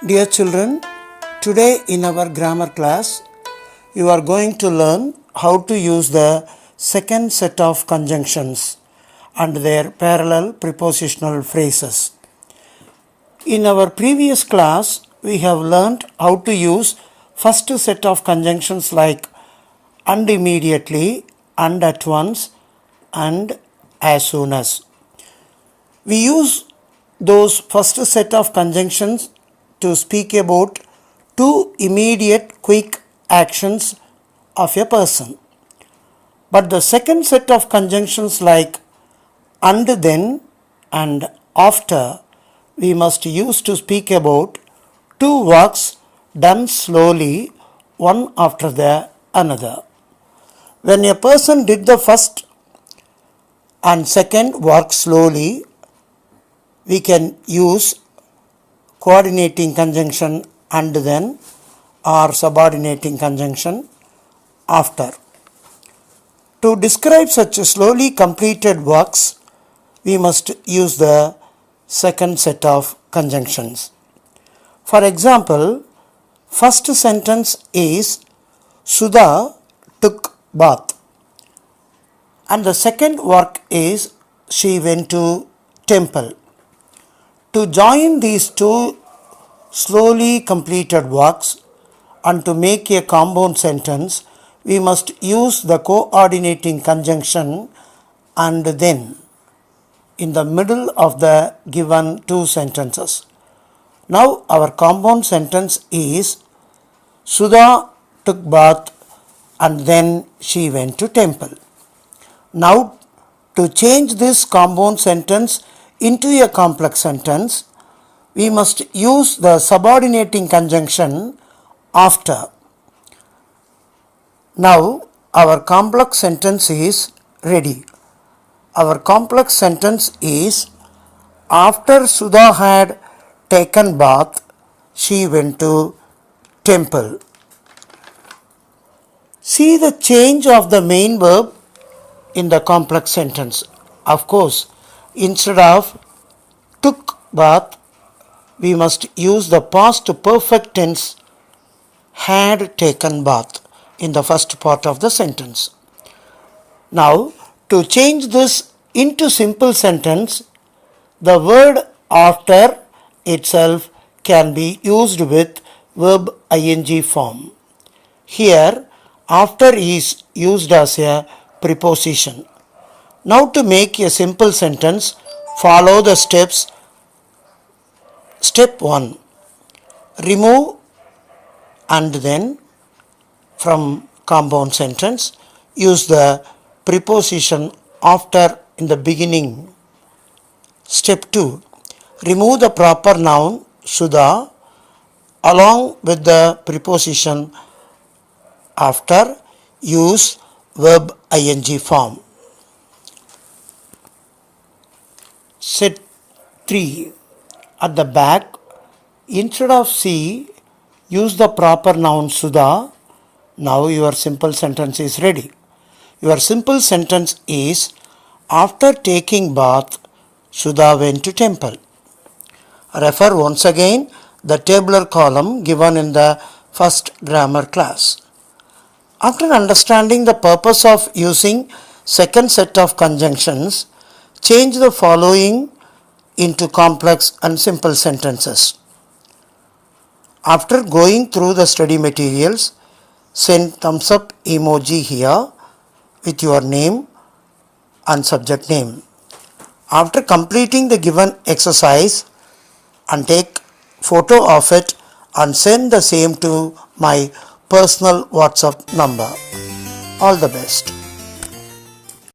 Dear children, today in our grammar class, you are going to learn how to use the second set of conjunctions and their parallel prepositional phrases. In our previous class, we have learned how to use first set of conjunctions like and immediately, and at once, and as soon as. We use those first set of conjunctions to speak about two immediate quick actions of a person. But the second set of conjunctions like and then and after we must use to speak about two works done slowly one after the another. When a person did the first and second work slowly, we can use coordinating conjunction and then or subordinating conjunction after. To describe such slowly completed works, we must use the second set of conjunctions. For example, first sentence is Sudha took bath, and the second work is she went to temple. To join these two slowly completed works and to make a compound sentence, we must use the coordinating conjunction and then in the middle of the given two sentences. Now our compound sentence is Sudha took bath and then she went to temple. Now to change this compound sentence into a complex sentence, we must use the subordinating conjunction after. Now our complex sentence is ready. Our complex sentence is after Sudha had taken bath, she went to temple. See the change of the main verb in the complex sentence. Of course, instead of took bath, we must use the past perfect tense had taken bath in the first part of the sentence. Now, to change this into simple sentence, the word after itself can be used with verb ing form. Here, after is used as a preposition. Now to make a simple sentence, follow the steps. Step 1. Remove and then from compound sentence, use the preposition after in the beginning. Step 2. Remove the proper noun Sudha along with the preposition after, use verb ing form. Set 3. At the back, instead of C, use the proper noun Sudha. Now your simple sentence is ready. Your simple sentence is after taking bath, Sudha went to temple. Refer once again the tabular column given in the first grammar class. After understanding the purpose of using second set of conjunctions, change the following into complex and simple sentences. After going through the study materials, send thumbs up emoji here with your name and subject name. After completing the given exercise, and take photo of it and send the same to my personal WhatsApp number. All the best.